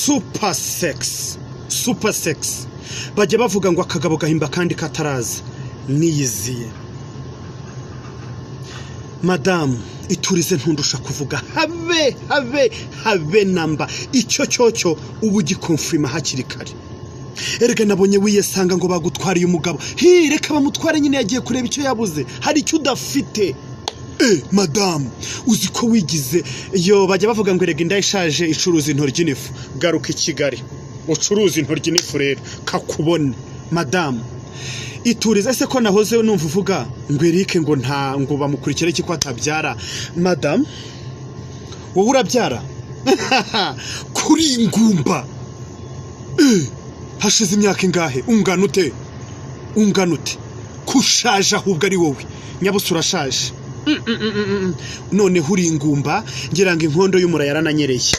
super sexy bajya bavuga ngo akagabo gahimba kandi kataraza niyiziye. Madame iturize ntundusha kuvuga habe namba icyo cyocyo ubu gikonfirma hakiri kare. Erega nabonye wiyesanga ngo bagutwariye umugabo, reka bamutware nyine yagiye kureba icyo yabuze, hari icyo udafite. Madame uzi ko wigize yo bajya bavuga ngo erega indayishaje icuruza intoryi n'ifu, garuka i Kigali ucuruza intoryi n'ifu rero kakubone. Madame iturize ese ko nahoze numva uvuga ngo Eric ngo nta ngo bamukurikire iki ko atabyara. Madame wowe urabyara kuri ingumba hashize imyaka ingahe? Ungana ute kushaje ahubwo ari wowe nyabusa urashaje. None huri ingumba ngira ngo inkondo y'umura yarananyereye.